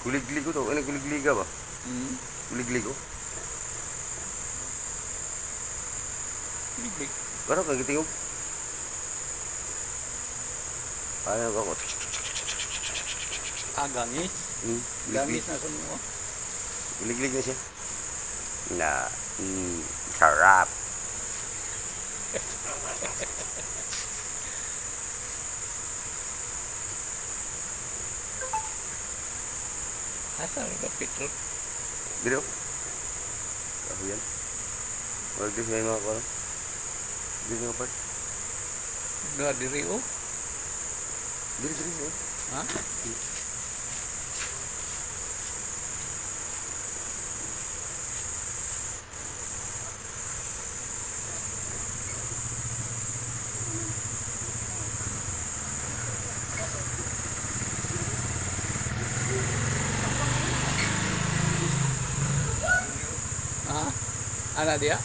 Kuliglig ko to. Ano kuligliga ba? Hmm. Kuliglig ko. Big. Pero kagitingog. Paano ako? Gangis. Hmm. Gangis Kuliglig. na sa mo. Kuliglig na siya. Na. Sarap. Asa ka Petro? Dito. Kahuyan. Wala din siya yung mga kono. Dito nga part. Na diri o. Dito. Ha? Ha? Ana dia?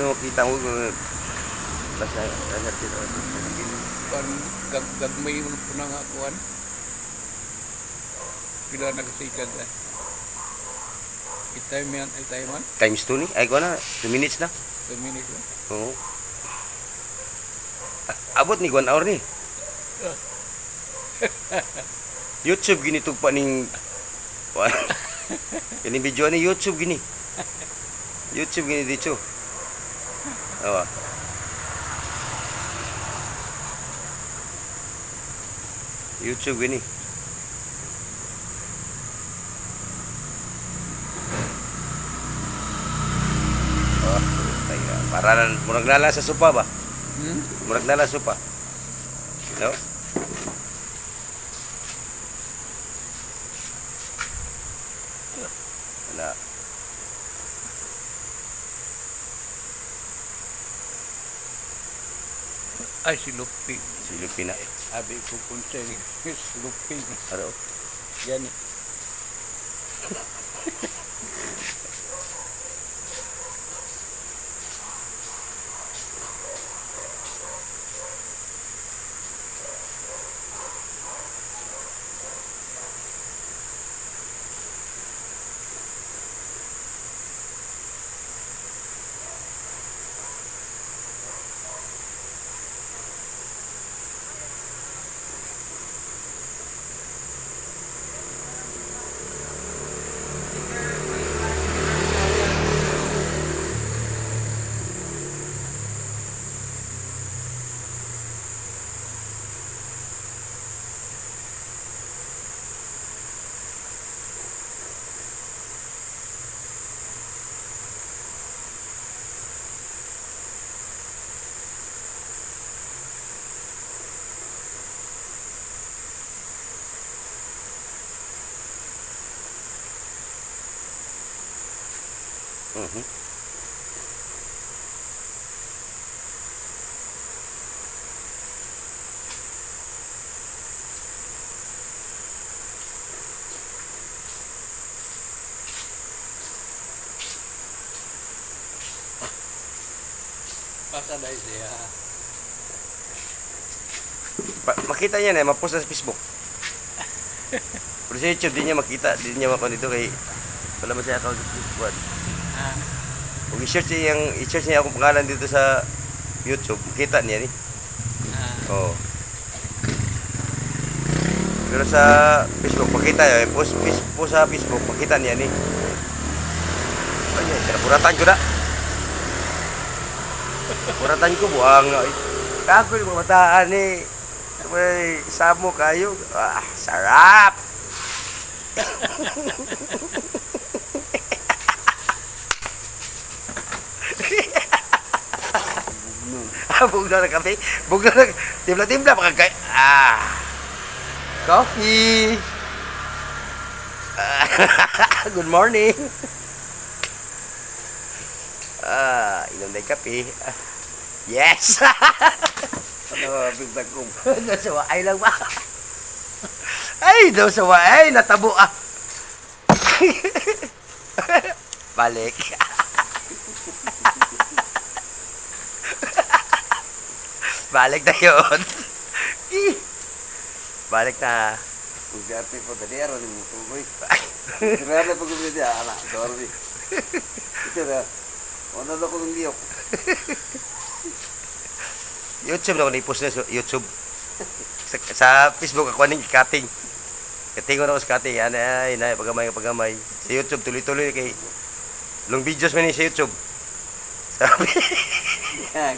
Yung makita mo kung basta dito. Kan gagmay mo po na nga kuan. Pila nagsikat eh. Itay man. Times 2 ni? Ay ko na. 2 minutes na. 2 minutes lang. Oo. Abot ni 1 hour ni. YouTube gini tugpa ning ini video ni YouTube gini. YouTube gini dito. Awa. YouTube gini. Oh, tayo. Para murag nala sa sopa ba? Hmm? Murag nala sa sopa. No? Wala. Ay si Lupi. Silupin na. Abi ko kunsay si Lupi. Ano? Yan. Mhm. Basta dahil siya. Makita niya na, ma-post na sa Facebook. Pero sa YouTube, di niya makita, di niya makon dito kay wala man siya account sa Facebook. Ah. Kung i-search niya akong pangalan dito sa YouTube, makita niya ni. Oo. Pero sa Facebook, makita niya. Post sa Facebook, makita niya ni. Ay, puratan ko na. Puratan ko, buang. Kagoy, mamataan ni. May samo kayo. Ah, sarap! Bugno na kape. Bugno na. Timpla-timpla. Makagay. Coffee. Good morning. Inom na yung kape. Yes! Ano, bigtag ko. Daw sa waay lang ba? Ay, daw sa waay. Natabo ah. Balik. Balik na yun. Balik na. Kung si ate po, tadi araw ni mo tuloy. Grabe pag kumili siya, anak, sorry. Ito na, ano na ko ng liyok. YouTube na ako na-post na sa YouTube. Sa Facebook ako ning cutting. Katingo na ako sa cutting. Yan ay, pagamay. Sa YouTube, tuloy-tuloy kay long videos man ni sa YouTube. Sabi. Yan.